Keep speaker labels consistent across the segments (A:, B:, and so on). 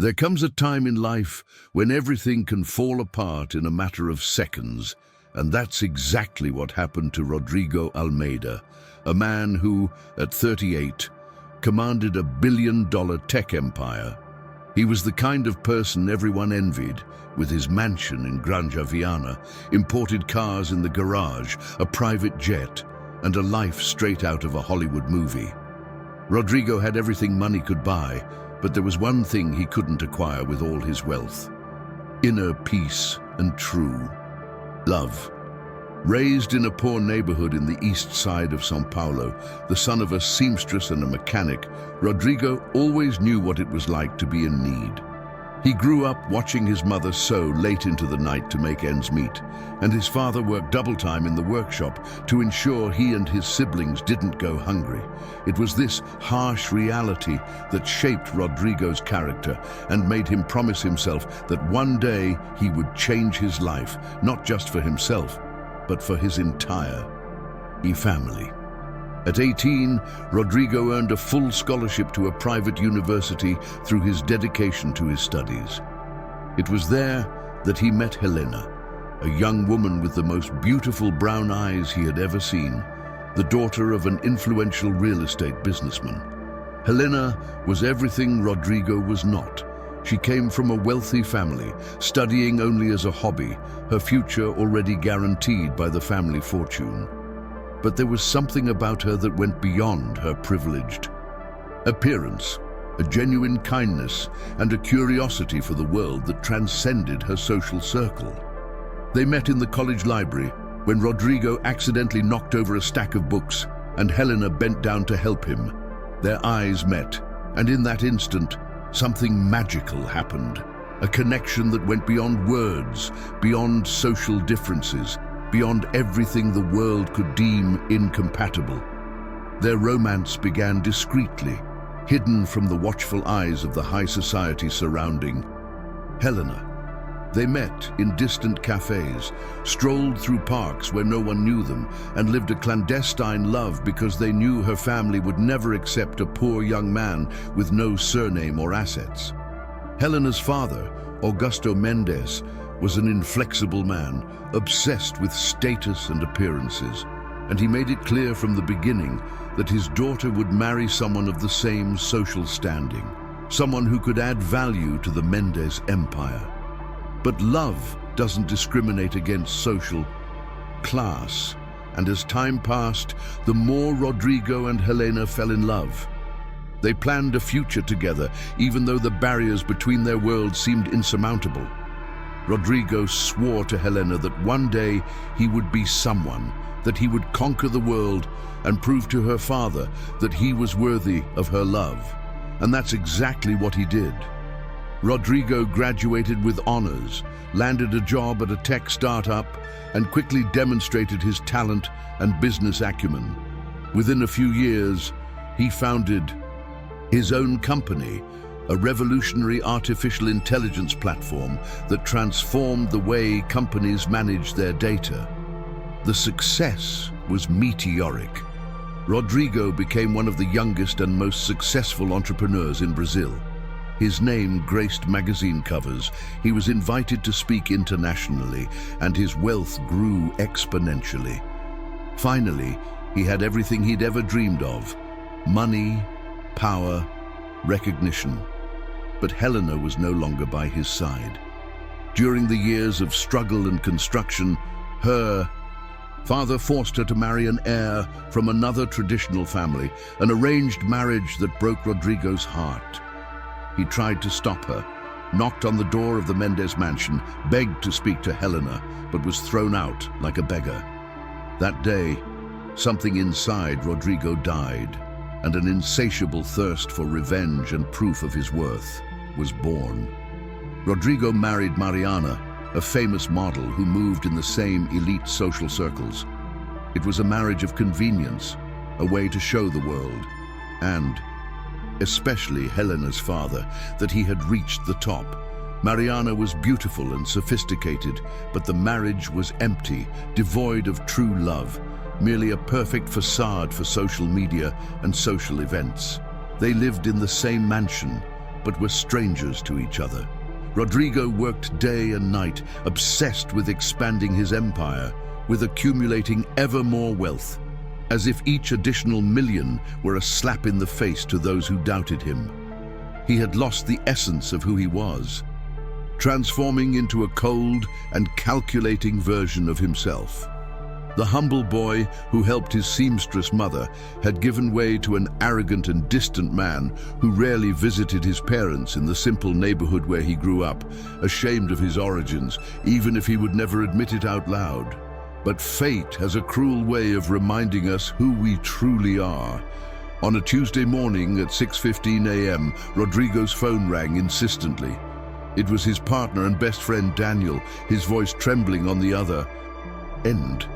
A: There comes a time in life when everything can fall apart in a matter of seconds, and that's exactly what happened to Rodrigo Almeida, a man who, at 38, commanded a billion-dollar tech empire. He was the kind of person everyone envied, with his mansion in Granja Viana, imported cars in the garage, a private jet, and a life straight out of a Hollywood movie. Rodrigo had everything money could buy, but there was one thing he couldn't acquire with all his wealth: inner peace and true love. Raised in a poor neighborhood in the east side of São Paulo, the son of a seamstress and a mechanic, Rodrigo always knew what it was like to be in need. He grew up watching his mother sew late into the night to make ends meet, and his father worked double time in the workshop to ensure he and his siblings didn't go hungry. It was this harsh reality that shaped Rodrigo's character and made him promise himself that one day he would change his life, not just for himself, but for his entire family. At 18, Rodrigo earned a full scholarship to a private university through his dedication to his studies. It was there that he met Helena, a young woman with the most beautiful brown eyes he had ever seen, the daughter of an influential real estate businessman. Helena was everything Rodrigo was not. She came from a wealthy family, studying only as a hobby, her future already guaranteed by the family fortune. But there was something about her that went beyond her privileged appearance, a genuine kindness and a curiosity for the world that transcended her social circle. They met in the college library when Rodrigo accidentally knocked over a stack of books and Helena bent down to help him. Their eyes met, and in that instant, something magical happened. A connection that went beyond words, beyond social differences, beyond everything the world could deem incompatible. Their romance began discreetly, hidden from the watchful eyes of the high society surrounding Helena. They met in distant cafes, strolled through parks where no one knew them, and lived a clandestine love because they knew her family would never accept a poor young man with no surname or assets. Helena's father, Augusto Mendes, was an inflexible man, obsessed with status and appearances, and he made it clear from the beginning that his daughter would marry someone of the same social standing, someone who could add value to the Mendes empire. But love doesn't discriminate against social class, and as time passed, the more Rodrigo and Helena fell in love. They planned a future together, even though the barriers between their worlds seemed insurmountable. Rodrigo swore to Helena that one day he would be someone, that he would conquer the world and prove to her father that he was worthy of her love. And that's exactly what he did. Rodrigo graduated with honors, landed a job at a tech startup, and quickly demonstrated his talent and business acumen. Within a few years, he founded his own company, a revolutionary artificial intelligence platform that transformed the way companies manage their data. The success was meteoric. Rodrigo became one of the youngest and most successful entrepreneurs in Brazil. His name graced magazine covers, he was invited to speak internationally, and his wealth grew exponentially. Finally, he had everything he'd ever dreamed of: money, power, recognition. But Helena was no longer by his side. During the years of struggle and construction, her father forced her to marry an heir from another traditional family, an arranged marriage that broke Rodrigo's heart. He tried to stop her, knocked on the door of the Mendes mansion, begged to speak to Helena, but was thrown out like a beggar. That day, something inside Rodrigo died, and an insatiable thirst for revenge and proof of his worth was born. Rodrigo married Mariana, a famous model who moved in the same elite social circles. It was a marriage of convenience, a way to show the world, and especially Helena's father, that he had reached the top. Mariana was beautiful and sophisticated, but the marriage was empty, devoid of true love, merely a perfect facade for social media and social events. They lived in the same mansion, but were strangers to each other. Rodrigo worked day and night, obsessed with expanding his empire, with accumulating ever more wealth, as if each additional million were a slap in the face to those who doubted him. He had lost the essence of who he was, transforming into a cold and calculating version of himself. The humble boy who helped his seamstress mother had given way to an arrogant and distant man who rarely visited his parents in the simple neighborhood where he grew up, ashamed of his origins, even if he would never admit it out loud. But fate has a cruel way of reminding us who we truly are. On a Tuesday morning at 6:15 a.m., Rodrigo's phone rang insistently. It was his partner and best friend Daniel, his voice trembling on the other end.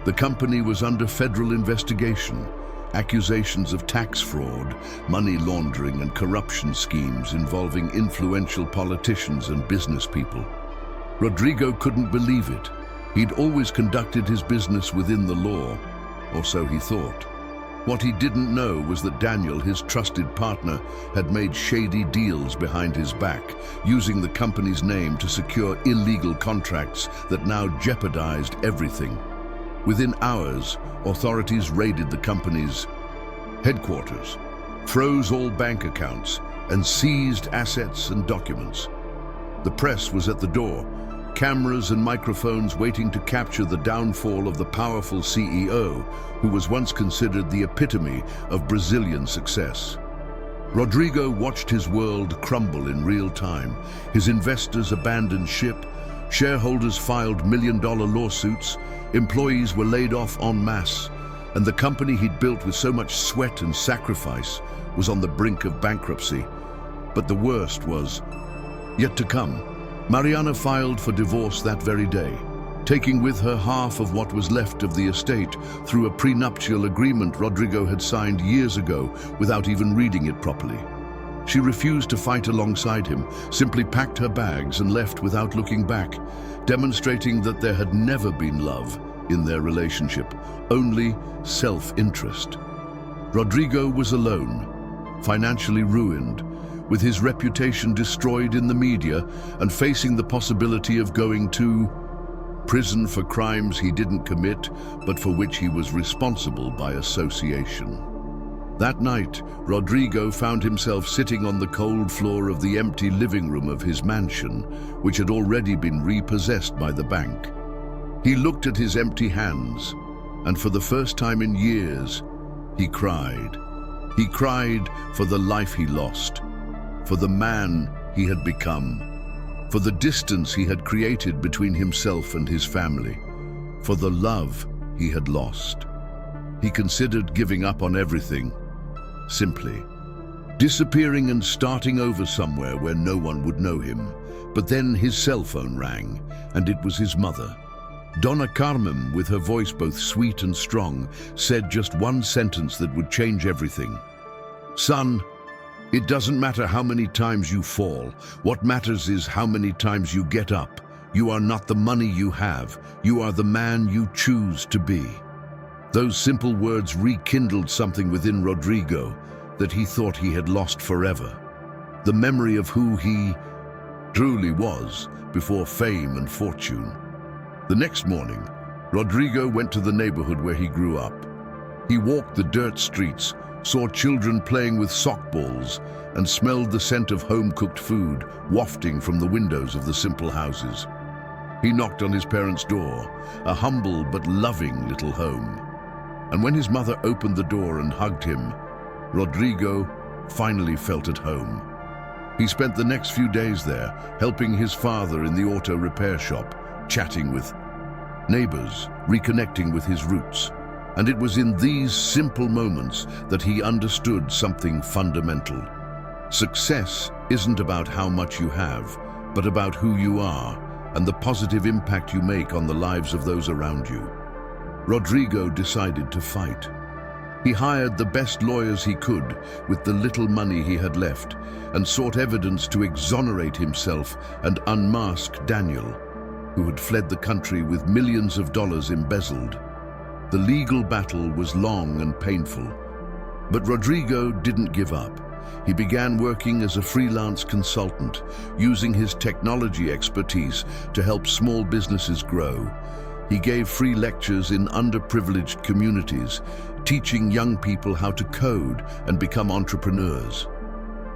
A: The company was under federal investigation. Accusations of tax fraud, money laundering, and corruption schemes involving influential politicians and business people. Rodrigo couldn't believe it. He'd always conducted his business within the law, or so he thought. What he didn't know was that Daniel, his trusted partner, had made shady deals behind his back, using the company's name to secure illegal contracts that now jeopardized everything. Within hours, authorities raided the company's headquarters, froze all bank accounts, and seized assets and documents. The press was at the door, cameras and microphones waiting to capture the downfall of the powerful CEO, who was once considered the epitome of Brazilian success. Rodrigo watched his world crumble in real time. His investors abandoned ship, shareholders filed million-dollar lawsuits, employees were laid off en masse, and the company he'd built with so much sweat and sacrifice was on the brink of bankruptcy. But the worst was yet to come. Mariana filed for divorce that very day, taking with her half of what was left of the estate through a prenuptial agreement Rodrigo had signed years ago without even reading it properly. She refused to fight alongside him, simply packed her bags and left without looking back, demonstrating that there had never been love in their relationship, only self-interest. Rodrigo was alone, financially ruined, with his reputation destroyed in the media and facing the possibility of going to prison for crimes he didn't commit, but for which he was responsible by association. That night, Rodrigo found himself sitting on the cold floor of the empty living room of his mansion, which had already been repossessed by the bank. He looked at his empty hands, and for the first time in years, he cried. He cried for the life he lost, for the man he had become, for the distance he had created between himself and his family, for the love he had lost. He considered giving up on everything, simply disappearing and starting over somewhere where no one would know him. But then his cell phone rang, and it was his mother. Donna Carmen, with her voice both sweet and strong, said just one sentence that would change everything. "Son, it doesn't matter how many times you fall. What matters is how many times you get up. You are not the money you have. You are the man you choose to be." Those simple words rekindled something within Rodrigo that he thought he had lost forever. The memory of who he truly was before fame and fortune. The next morning, Rodrigo went to the neighborhood where he grew up. He walked the dirt streets, saw children playing with sock balls, and smelled the scent of home-cooked food wafting from the windows of the simple houses. He knocked on his parents' door, a humble but loving little home. And when his mother opened the door and hugged him, Rodrigo finally felt at home. He spent the next few days there, helping his father in the auto repair shop, chatting with neighbors, reconnecting with his roots. And it was in these simple moments that he understood something fundamental. Success isn't about how much you have, but about who you are and the positive impact you make on the lives of those around you. Rodrigo decided to fight. He hired the best lawyers he could with the little money he had left and sought evidence to exonerate himself and unmask Daniel, who had fled the country with millions of dollars embezzled. The legal battle was long and painful, but Rodrigo didn't give up. he began working as a freelance consultant, using his technology expertise to help small businesses grow. He gave free lectures in underprivileged communities, teaching young people how to code and become entrepreneurs.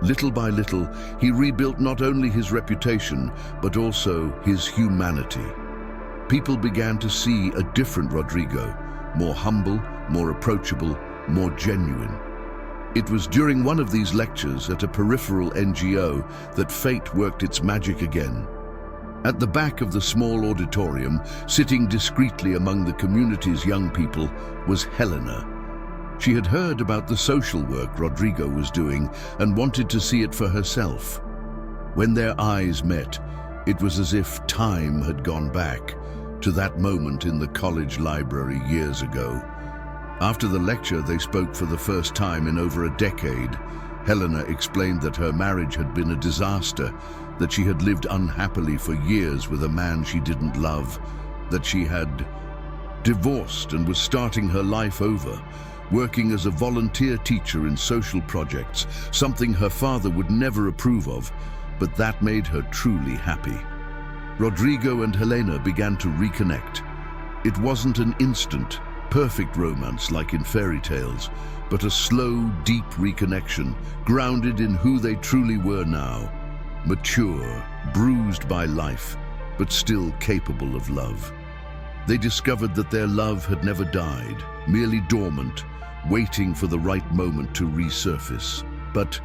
A: Little by little, he rebuilt not only his reputation, but also his humanity. People began to see a different Rodrigo, more humble, more approachable, more genuine. It was during one of these lectures at a peripheral NGO that fate worked its magic again. At the back of the small auditorium, sitting discreetly among the community's young people, was Helena. She had heard about the social work Rodrigo was doing and wanted to see it for herself. When their eyes met, it was as if time had gone back to that moment in the college library years ago. After the lecture, they spoke for the first time in over a decade. Helena explained that her marriage had been a disaster, that she had lived unhappily for years with a man she didn't love, that she had divorced and was starting her life over, working as a volunteer teacher in social projects, something her father would never approve of, but that made her truly happy. Rodrigo and Helena began to reconnect. It wasn't an instant, perfect romance like in fairy tales, but a slow, deep reconnection, grounded in who they truly were now. Mature, bruised by life, but still capable of love. They discovered that their love had never died, merely dormant, waiting for the right moment to resurface. But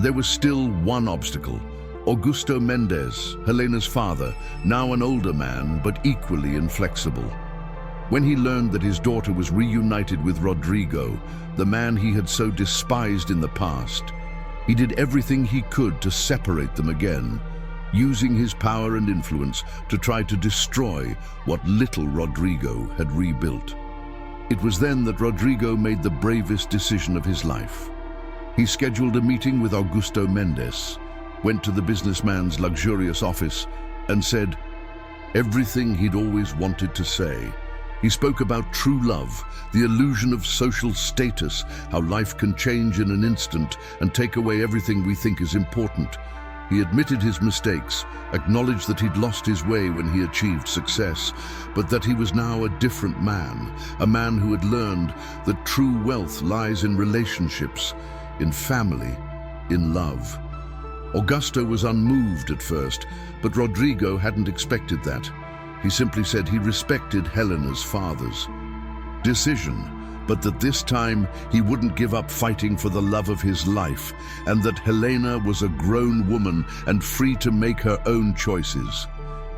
A: there was still one obstacle. Augusto Mendez, Helena's father, now an older man, but equally inflexible. When he learned that his daughter was reunited with Rodrigo, the man he had so despised in the past, he did everything he could to separate them again, using his power and influence to try to destroy what little Rodrigo had rebuilt. It was then that Rodrigo made the bravest decision of his life. He scheduled a meeting with Augusto Mendez, went to the businessman's luxurious office, and said everything he'd always wanted to say. He spoke about true love, the illusion of social status, how life can change in an instant and take away everything we think is important. He admitted his mistakes, acknowledged that he'd lost his way when he achieved success, but that he was now a different man, a man who had learned that true wealth lies in relationships, in family, in love. Augusto was unmoved at first, but Rodrigo hadn't expected that. He simply said he respected Helena's father's decision, but that this time he wouldn't give up fighting for the love of his life, and that Helena was a grown woman and free to make her own choices.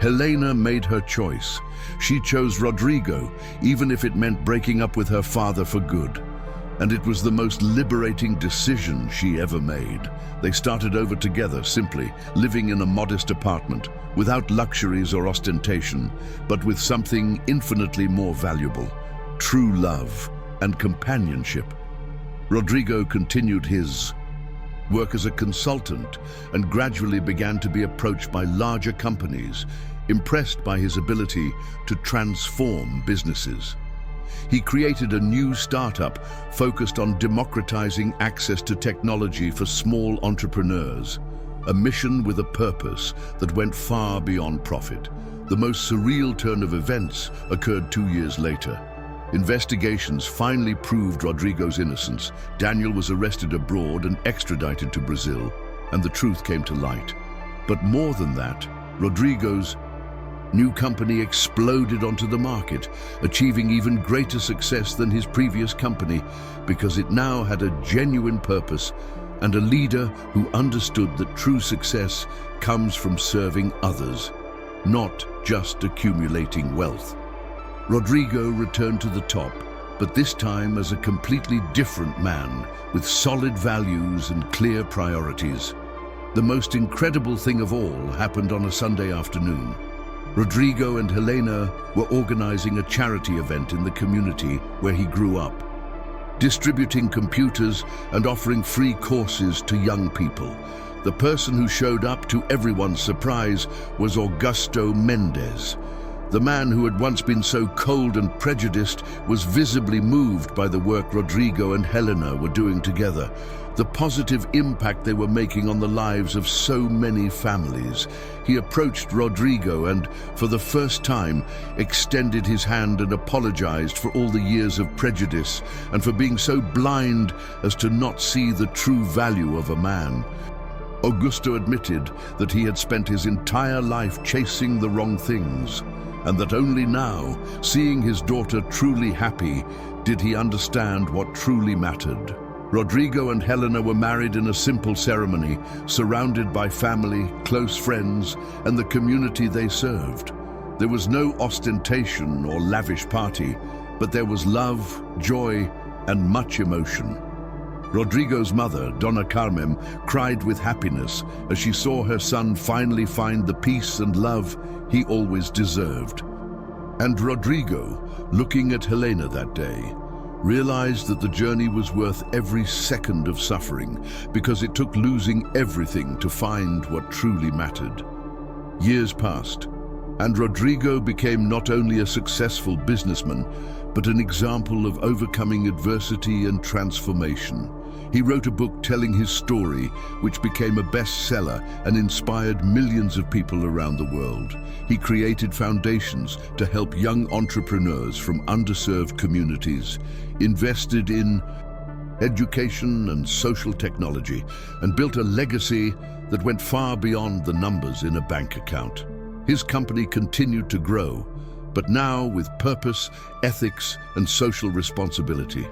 A: Helena made her choice. She chose Rodrigo, even if it meant breaking up with her father for good. And it was the most liberating decision she ever made. They started over together, simply, living in a modest apartment, without luxuries or ostentation, but with something infinitely more valuable: true love and companionship. Rodrigo continued his work as a consultant and gradually began to be approached by larger companies, impressed by his ability to transform businesses. He created a new startup focused on democratizing access to technology for small entrepreneurs, a mission with a purpose that went far beyond profit. The most surreal turn of events occurred 2 years later. Investigations finally proved Rodrigo's innocence. Daniel was arrested abroad and extradited to Brazil, and the truth came to light. But more than that, Rodrigo's new company exploded onto the market, achieving even greater success than his previous company because it now had a genuine purpose and a leader who understood that true success comes from serving others, not just accumulating wealth. Rodrigo returned to the top, but this time as a completely different man with solid values and clear priorities. The most incredible thing of all happened on a Sunday afternoon. Rodrigo and Helena were organizing a charity event in the community where he grew up, distributing computers and offering free courses to young people. The person who showed up, to everyone's surprise, was Augusto Mendez, The man who had once been so cold and prejudiced was visibly moved by the work Rodrigo and Helena were doing together, the positive impact they were making on the lives of so many families. He approached Rodrigo and, for the first time, extended his hand and apologized for all the years of prejudice and for being so blind as to not see the true value of a man. Augusto admitted that he had spent his entire life chasing the wrong things, and that only now, seeing his daughter truly happy, did he understand what truly mattered. Rodrigo and Helena were married in a simple ceremony, surrounded by family, close friends, and the community they served. There was no ostentation or lavish party, but there was love, joy, and much emotion. Rodrigo's mother, Donna Carmen, cried with happiness as she saw her son finally find the peace and love he always deserved. And Rodrigo, looking at Helena that day, realized that the journey was worth every second of suffering because it took losing everything to find what truly mattered. Years passed, and Rodrigo became not only a successful businessman, but an example of overcoming adversity and transformation. He wrote a book telling his story, which became a bestseller and inspired millions of people around the world. He created foundations to help young entrepreneurs from underserved communities, invested in education and social technology, and built a legacy that went far beyond the numbers in a bank account. His company continued to grow, but now with purpose, ethics, and social responsibility.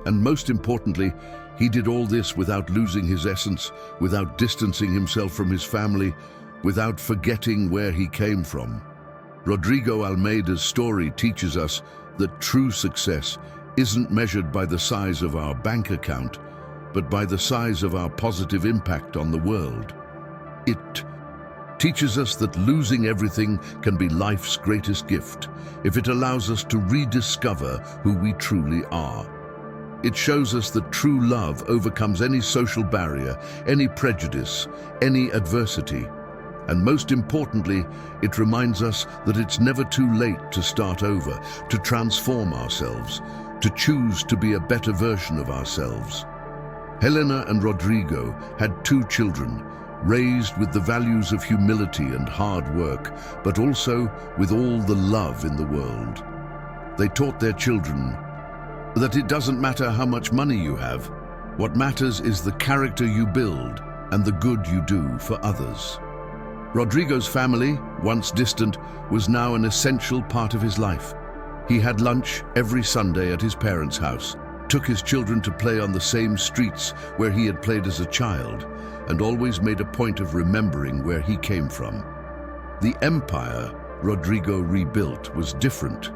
A: And most importantly, he did all this without losing his essence, without distancing himself from his family, without forgetting where he came from. Rodrigo Almeida's story teaches us that true success isn't measured by the size of our bank account, but by the size of our positive impact on the world. It teaches us that losing everything can be life's greatest gift if it allows us to rediscover who we truly are. It shows us that true love overcomes any social barrier, any prejudice, any adversity. And most importantly, it reminds us that it's never too late to start over, to transform ourselves, to choose to be a better version of ourselves. Helena and Rodrigo had 2 children, raised with the values of humility and hard work, but also with all the love in the world. They taught their children that it doesn't matter how much money you have. What matters is the character you build and the good you do for others. Rodrigo's family, once distant, was now an essential part of his life. He had lunch every Sunday at his parents' house, took his children to play on the same streets where he had played as a child, and always made a point of remembering where he came from. The empire Rodrigo rebuilt was different.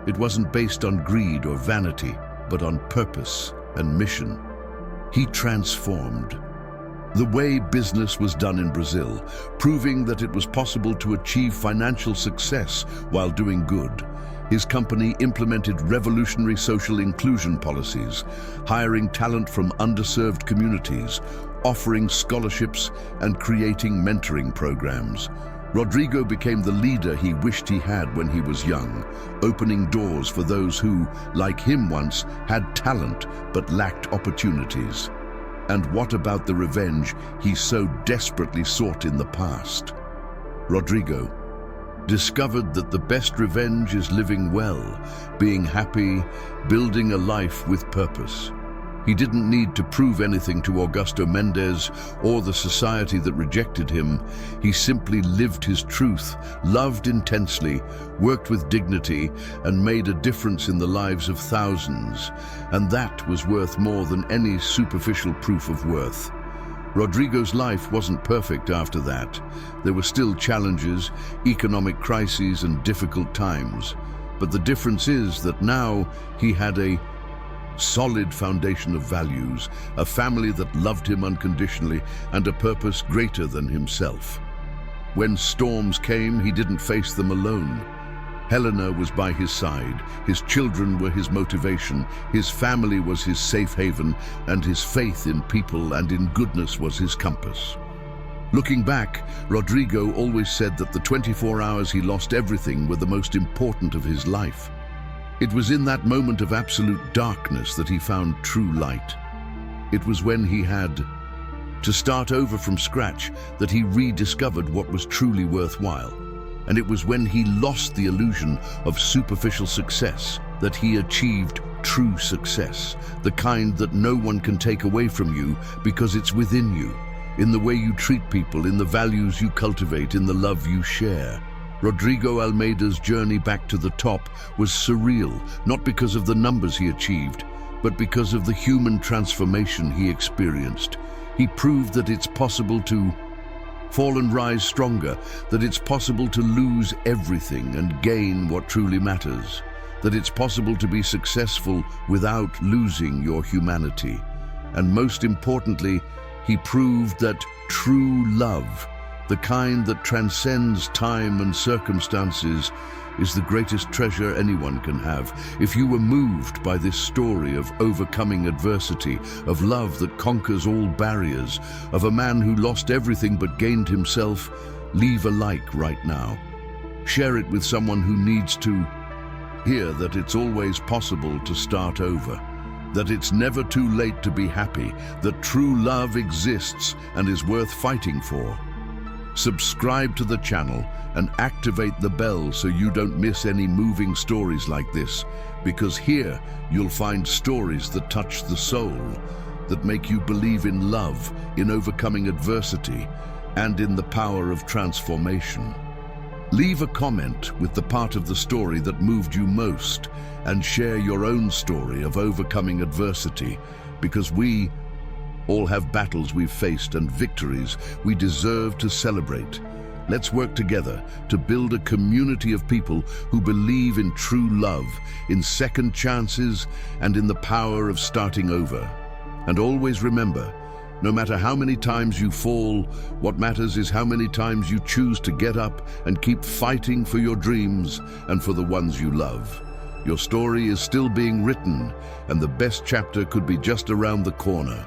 A: It wasn't based on greed or vanity, but on purpose and mission. He transformed the way business was done in Brazil, proving that it was possible to achieve financial success while doing good. His company implemented revolutionary social inclusion policies, hiring talent from underserved communities, offering scholarships, and creating mentoring programs. Rodrigo became the leader he wished he had when he was young, opening doors for those who, like him once, had talent but lacked opportunities. And what about the revenge he so desperately sought in the past? Rodrigo discovered that the best revenge is living well, being happy, building a life with purpose. He didn't need to prove anything to Augusto Mendes or the society that rejected him. He simply lived his truth, loved intensely, worked with dignity, and made a difference in the lives of thousands. And that was worth more than any superficial proof of worth. Rodrigo's life wasn't perfect after that. There were still challenges, economic crises, and difficult times. But the difference is that now he had a solid foundation of values, a family that loved him unconditionally, and a purpose greater than himself. When storms came, he didn't face them alone. Helena was by his side, his children were his motivation, his family was his safe haven, and his faith in people and in goodness was his compass. Looking back, Rodrigo always said that the 24 hours he lost everything were the most important of his life. It was in that moment of absolute darkness that he found true light. It was when he had to start over from scratch that he rediscovered what was truly worthwhile. And it was when he lost the illusion of superficial success that he achieved true success, the kind that no one can take away from you because it's within you, in the way you treat people, in the values you cultivate, in the love you share. Rodrigo Almeida's journey back to the top was surreal, not because of the numbers he achieved, but because of the human transformation he experienced. He proved that it's possible to fall and rise stronger, that it's possible to lose everything and gain what truly matters, that it's possible to be successful without losing your humanity. And most importantly, he proved that true love, the kind that transcends time and circumstances, is the greatest treasure anyone can have. If you were moved by this story of overcoming adversity, of love that conquers all barriers, of a man who lost everything but gained himself, leave a like right now. Share it with someone who needs to hear that it's always possible to start over, that it's never too late to be happy, that true love exists and is worth fighting for. Subscribe to the channel and activate the bell so you don't miss any moving stories like this, because here you'll find stories that touch the soul, that make you believe in love, in overcoming adversity, and in the power of transformation. Leave a comment with the part of the story that moved you most, and share your own story of overcoming adversity, because we all have battles we've faced and victories we deserve to celebrate. Let's work together to build a community of people who believe in true love, in second chances, and in the power of starting over. And always remember, no matter how many times you fall, what matters is how many times you choose to get up and keep fighting for your dreams and for the ones you love. Your story is still being written, and the best chapter could be just around the corner.